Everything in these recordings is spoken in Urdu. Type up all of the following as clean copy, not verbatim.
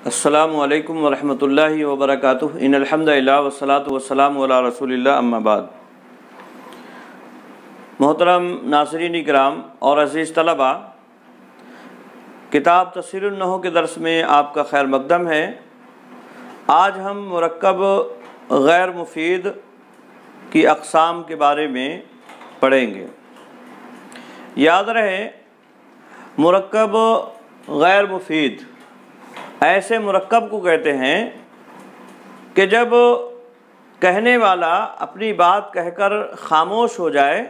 السلام علیکم ورحمۃ اللہ وبرکاتہ۔ ان الحمدللہ والصلاۃ والسلام علی رسول اللہ، اما بعد۔ محترم ناظرین اکرام اور عزیز طلبہ، کتاب تفسیر النحو کے درس میں آپ کا خیر مقدم ہے۔ آج ہم مرکب غیر مفید کی اقسام کے بارے میں پڑھیں گے۔ یاد رہے، مرکب غیر مفید ایسے مرکب کو کہتے ہیں کہ جب کہنے والا اپنی بات کہہ کر خاموش ہو جائے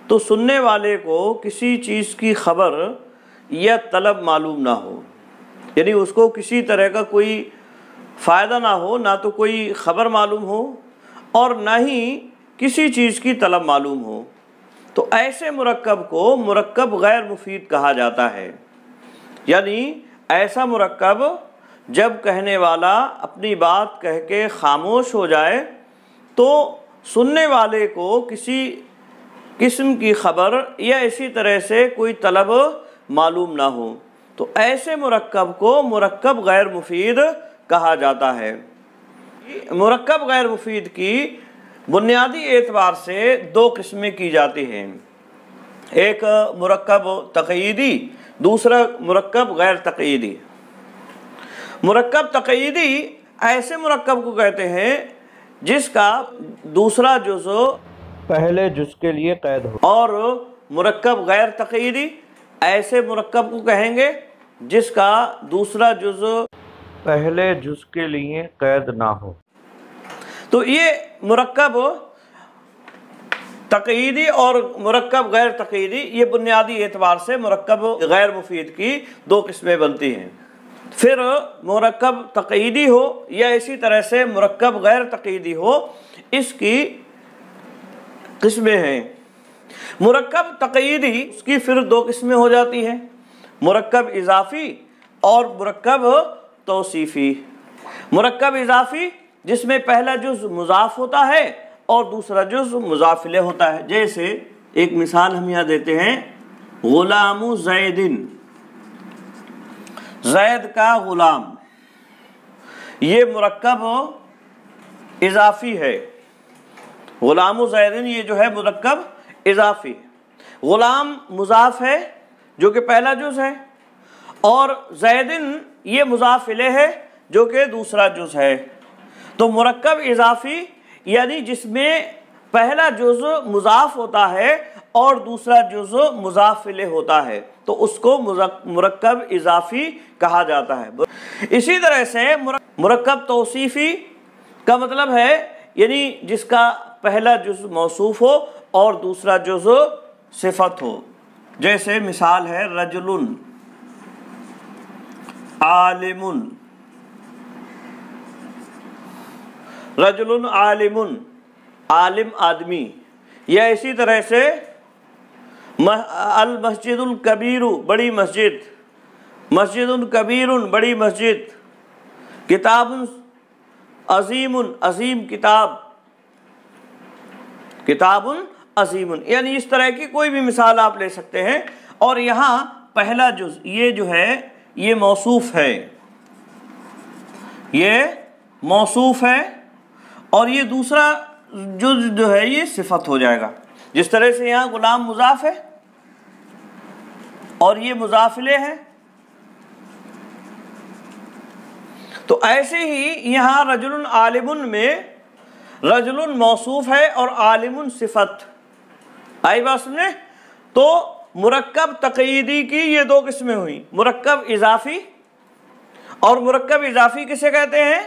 تو سننے والے کو کسی چیز کی خبر یا طلب معلوم نہ ہو، یعنی اس کو کسی طرح کا کوئی فائدہ نہ ہو، نہ تو کوئی خبر معلوم ہو اور نہ ہی کسی چیز کی طلب معلوم ہو، تو ایسے مرکب کو مرکب غیر مفید کہا جاتا ہے۔ یعنی ایسا مرکب جب کہنے والا اپنی بات کہہ کے خاموش ہو جائے تو سننے والے کو کسی قسم کی خبر یا اسی طرح سے کوئی طلب معلوم نہ ہو، تو ایسے مرکب کو مرکب غیر مفید کہا جاتا ہے۔ مرکب غیر مفید کی بنیادی اعتبار سے دو قسمیں کی جاتی ہیں، ایک مرکب تقییدی، دوسرا مرکب غیر تقییدی۔ مرکب تقییدی ایسے مرکب کو کہتے ہیں جس کا دوسرا جزء پہلے جز کے لیے قید ہو، اور مرکب غیر تقییدی ایسے مرکب کو کہیں گے جس کا دوسرا جزء پہلے جز کے لیے قید نہ ہو۔ تو یہ مرکب تقییدی اور مرکب غیر تقییدی، یہ بنیادی اعتبار سے مرکب غیر مفید کی دو قسمیں بنتی ہیں۔ پھر مرکب تقییدی ہو یا اسی طرح سے مرکب غیر تقییدی ہو، اس کی قسمیں ہیں۔ مرکب تقییدی، اس کی پھر دو قسمیں ہو جاتی ہیں، مرکب اضافی اور مرکب توصیفی۔ مرکب اضافی جس میں پہلا جز مضاف ہوتا ہے اور دوسرا جز مضاف الیہ ہوتا ہے، جیسے ایک مثال ہم یہاں دیتے ہیں، غلام زید، زید کا غلام، یہ مرکب اضافی ہے۔ غلام زید یہ جو ہے مرکب اضافی، غلام مضاف ہے جو کہ پہلا جز ہے، اور زید یہ مضاف الیہ ہے جو کہ دوسرا جز ہے۔ تو مرکب اضافی یعنی جس میں پہلا جزء مضاف ہوتا ہے اور دوسرا جزء مضاف الیہ ہوتا ہے، تو اس کو مرکب اضافی کہا جاتا ہے۔ اسی طرح سے مرکب توصیفی کا مطلب ہے یعنی جس کا پہلا جزء موصوف ہو اور دوسرا جزء صفت ہو، جیسے مثال ہے رجل عالم، رجل عالم، عالم آدمی، یا اسی طرح سے المسجد الکبیر، بڑی مسجد، مسجد کبیر، بڑی مسجد، کتاب عظیم، عظیم کتاب، کتاب عظیم، یعنی اس طرح کی کوئی بھی مثال آپ لے سکتے ہیں۔ اور یہاں پہلا جز یہ جو ہے یہ موصوف ہے، یہ موصوف ہے، اور یہ دوسرا جز جو ہے یہ صفت ہو جائے گا، جس طرح سے یہاں غلام مضاف ہے اور یہ مضاف الیہ ہے، تو ایسے ہی یہاں رجل عالم میں رجل موصوف ہے اور عالم صفت۔ آئی بات سمجھے؟ تو مرکب تقییدی کی یہ دو قسمیں ہوئیں، مرکب اضافی، اور مرکب اضافی کسے کہتے ہیں؟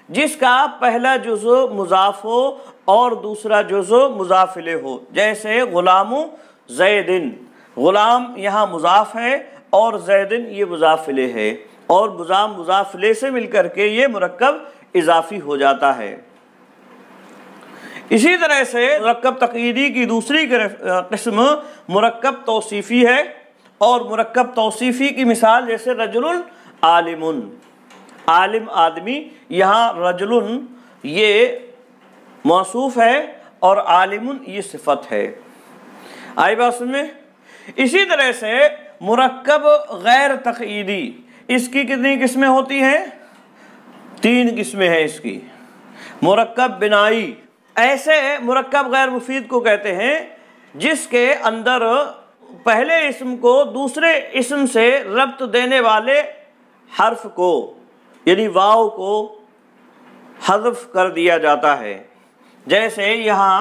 جس کا پہلا جزء مضاف ہو اور دوسرا جزء مضاف الیہ ہو، جیسے غلام زید، غلام یہاں مضاف ہے اور زید یہ مضاف الیہ ہے، اور مضاف الیہ سے مل کر کے یہ مرکب اضافی ہو جاتا ہے۔ اسی طرح سے مرکب تقییدی کی دوسری قسم مرکب توصیفی ہے، اور مرکب توصیفی کی مثال جیسے رجل عالم، عالم آدمی، یہاں رجل یہ موصوف ہے اور عالم یہ صفت ہے۔ آئی بات سمجھ میں؟ اسی طرح سے مرکب غیر تقییدی اس کی کتنی قسمیں ہوتی ہیں؟ 3 قسمیں ہیں اس کی۔ مرکب بنائی، ایسے مرکب غیر مفید کو کہتے ہیں جس کے اندر پہلے اسم کو دوسرے اسم سے ربط دینے والے حرف کو یعنی واو کو حذف کر دیا جاتا ہے۔ جیسے یہاں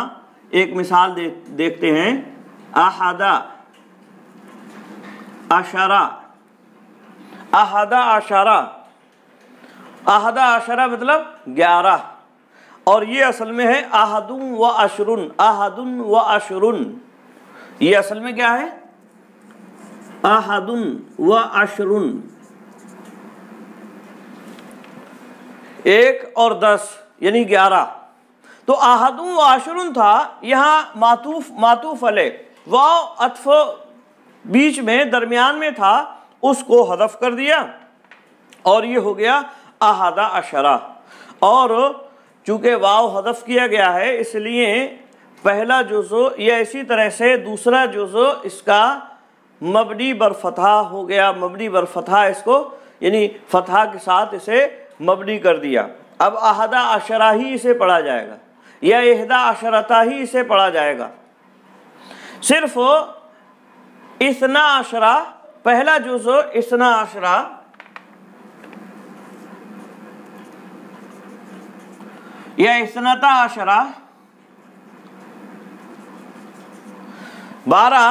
ایک مثال دیکھتے ہیں، احد عشرہ، احد عشرہ، احد عشرہ مطلب 11، اور یہ اصل میں ہے احد و عشرن، احد و عشرن، یہ اصل میں کیا ہے؟ احد و عشرن، 1 اور 10 یعنی 11۔ تو احد و عشرن تھا، یہاں معطوف علیہ واو عطف بیچ میں درمیان میں تھا، اس کو حذف کر دیا اور یہ ہو گیا احد عشرہ۔ اور چونکہ واو حذف کیا گیا ہے اس لیے پہلا جزء یا اسی طرح سے دوسرا جزء اس کا مبنی بر فتحہ ہو گیا، مبنی بر فتحہ اس کو یعنی فتحہ کے ساتھ اسے مبنی کر دیا۔ اب احد عشرہ ہی اسے پڑھا جائے گا یا احدی عشرۃ ہی اسے پڑھا جائے گا۔ صرف 12 پہلا جزء 12 یا 12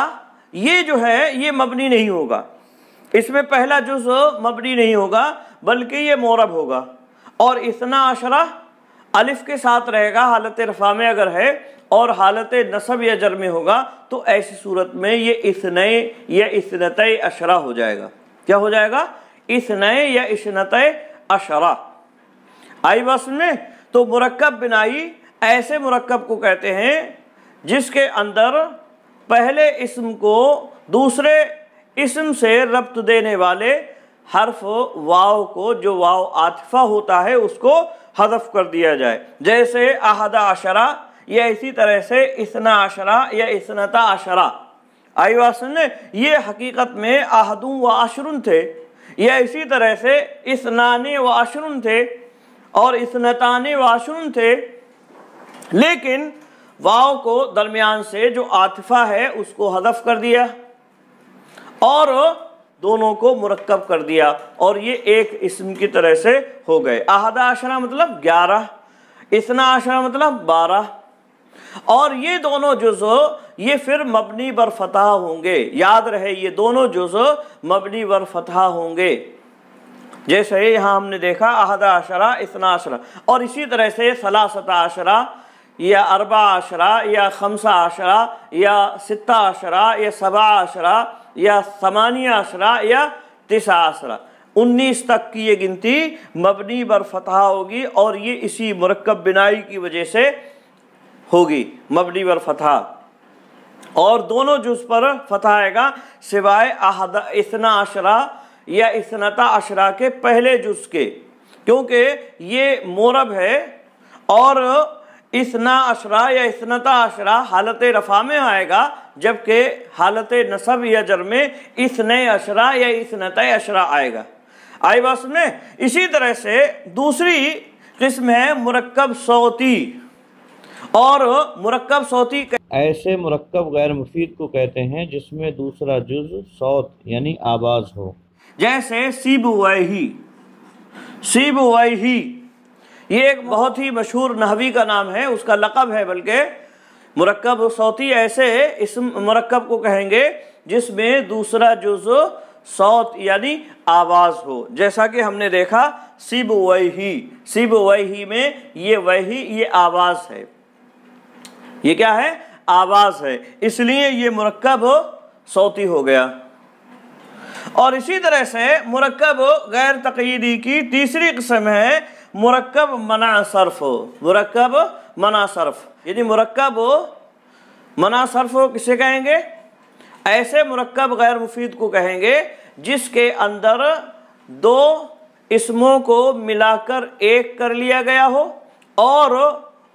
یہ جو ہے یہ مبنی نہیں ہوگا، اس میں پہلا جزء مبنی نہیں ہوگا بلکہ یہ معرب ہوگا، اور 12 الف کے ساتھ رہے گا حالت رفع میں اگر ہے، اور حالت نصب یا جر میں ہوگا تو ایسی صورت میں یہ 2 یا 12 ہو جائے گا۔ کیا ہو جائے گا؟ 2 یا 12۔ آئی بات سمجھے؟ تو مرکب بنائی ایسے مرکب کو کہتے ہیں جس کے اندر پہلے اسم کو دوسرے اسم سے ربط دینے والے حرف واو کو، جو واو عاطفہ ہوتا ہے، اس کو حذف کر دیا جائے۔ جیسے احد عشرہ یا اسی طرح سے 12 یا 12۔ آئی بات سمجھے؟ یہ حقیقت میں احد و عشرن تھے، یا اسی طرح سے 12 و عشرن تھے اور 12 و عشرن تھے، لیکن واو کو درمیان سے جو عاطفہ ہے اس کو حذف کر دیا اور دونوں کو مرکب کر دیا، اور یہ ایک اسم کی طرح سے ہو گئے۔ احد عشرہ مطلب 11، 12 مطلب 12، اور یہ دونوں جزء یہ پھر مبنی بر فتح ہوں گے۔ یاد رہے یہ دونوں جزء مبنی بر فتح ہوں گے، جیسے یہاں ہم نے دیکھا احد عشرہ 12، اور اسی طرح سے 13 یا 14 یا 15 یا 16 یا 17 یا 18 یا 19، 19 تک کی یہ گنتی مبنی بر فتح ہوگی، اور یہ اسی مرکب بنائی کی وجہ سے ہوگی مبنی بر فتح، اور دونوں جز پر فتح آئے گا سوائے 12 یا 12 کے پہلے جز کے، کیونکہ یہ معرب ہے، اور 12 یا 12 حالت رفع میں آئے گا، جبکہ حالت نصب یا جر میں 12 یا 12 آئے گا۔ آئی بات میں؟ اسی طرح سے دوسری قسم ہے مرکب صوتی، اور مرکب صوتی ایسے مرکب غیر مفید کو کہتے ہیں جس میں دوسرا جز صوت یعنی آواز ہو، جیسے سیبویہی، سیبویہی یہ ایک بہت ہی مشہور نحوی کا نام ہے، اس کا لقب ہے، بلکہ مرکب صوتی ایسے اسم مرکب کو کہیں گے جس میں دوسرا جز صوت یعنی آواز ہو، جیسا کہ ہم نے دیکھا سیبویہی، سیبویہی میں یہ ویہی یہ آواز ہے، یہ کیا ہے؟ آواز ہے، اس لیے یہ مرکب صوتی ہو گیا۔ اور اسی طرح سے مرکب غیر تقییدی کی تیسری قسم ہے مرکب منع صرف، مرکب منع صرف، یعنی مرکب منع صرف کسے کہیں گے؟ ایسے مرکب غیر مفید کو کہیں گے جس کے اندر 2 اسموں کو ملا کر ایک کر لیا گیا ہو، اور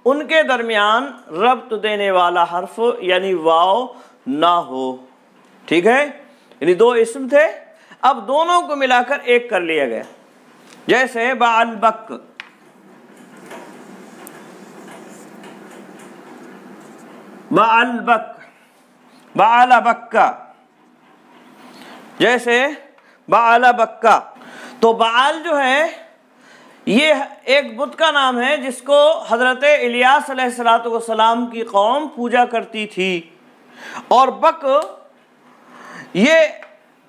ان کے درمیان ربط دینے والا حرف یعنی واو نہ ہو۔ ٹھیک ہے؟ یعنی 2 اسم تھے، اب دونوں کو ملا کر ایک کر لیا گیا، جیسے بعلبک، بعلبک، بعلبکا، جیسے بعلبکا۔ تو بعال جو ہے یہ ایک بت کا نام ہے جس کو حضرت الیاس علیہ السلام کی قوم پوجا کرتی تھی، اور بک یہ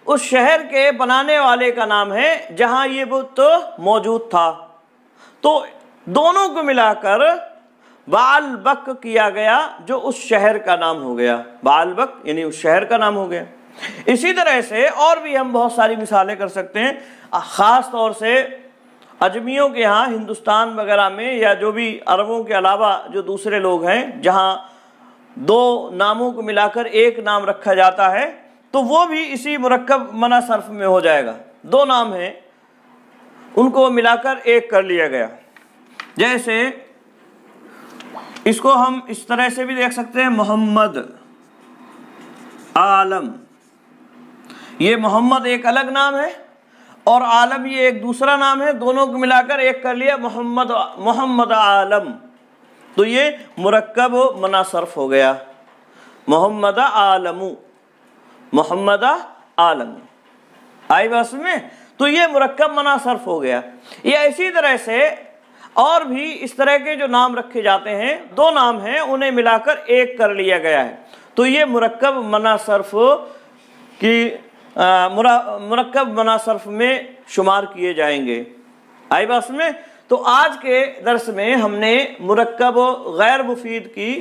اس شہر کے بنانے والے کا نام ہے جہاں یہ بت موجود تھا۔ تو دونوں کو ملا کر بعلبک کیا گیا جو اس شہر کا نام ہو گیا، بعلبک یعنی اس شہر کا نام ہو گیا۔ اسی طرح سے اور بھی ہم بہت ساری مثالیں کر سکتے ہیں، خاص طور سے اجمیوں کے ہاں ہندوستان وغیرہ میں، یا جو بھی عربوں کے علاوہ جو دوسرے لوگ ہیں جہاں دو ناموں کو ملا کر ایک نام رکھا جاتا ہے، تو وہ بھی اسی مرکب منع صرف میں ہو جائے گا۔ دو نام ہیں ان کو ملا کر ایک کر لیا گیا، جیسے اس کو ہم اس طرح سے بھی دیکھ سکتے ہیں، محمد، عالم۔ یہ محمد ایک الگ نام ہے اور عالم یہ ایک دوسرا نام ہے، دونوں کو ملا کر ایک کر لیا، محمد عالم۔ تو یہ مرکب منع صرف ہو گیا، محمد عالم، محمد عالم۔ آئی بات میں؟ تو یہ مرکب منع صرف ہو گیا۔ یہ اسی طرح سے اور بھی اس طرح کے جو نام رکھے جاتے ہیں، دو نام ہیں انہیں ملا کر ایک کر لیا گیا ہے، تو یہ مرکب منع صرف کی مرکب منع صرف میں شمار کیے جائیں گے۔ آئی بات میں؟ تو آج کے درس میں ہم نے مرکب غیر مفید کی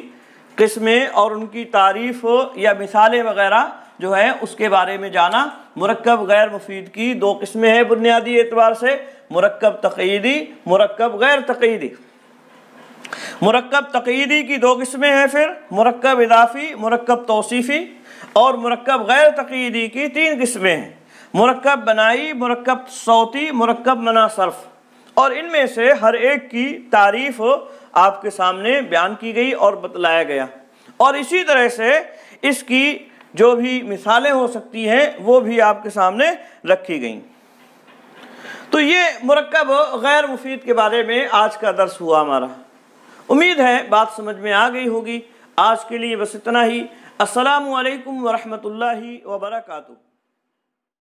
قسمیں اور ان کی تعریف یا مثالیں وغیرہ جو ہے اس کے بارے میں جانا۔ مرکب غیر مفید کی دو قسمیں ہیں بنیادی اعتبار سے، مرکب تقییدی، مرکب غیر تقییدی۔ مرکب تقییدی کی دو قسمیں ہیں، پھر مرکب اضافی، مرکب توصیفی، اور مرکب غیر تقییدی کی تین قسمیں ہیں، مرکب بنائی، مرکب صوتی، مرکب منع صرف۔ اور ان میں سے ہر ایک کی تعریف آپ کے سامنے بیان کی گئی اور بتلایا گیا، اور اسی طرح سے اس کی جو بھی مثالیں ہو سکتی ہیں وہ بھی آپ کے سامنے رکھی گئیں۔ تو یہ مرکب غیر مفید کے بارے میں آج کا درس ہوا ہمارا۔ امید ہے بات سمجھ میں آ گئی ہوگی۔ آج کے لیے بس اتنا ہی۔ السلام علیکم ورحمۃ اللہ وبرکاتہ۔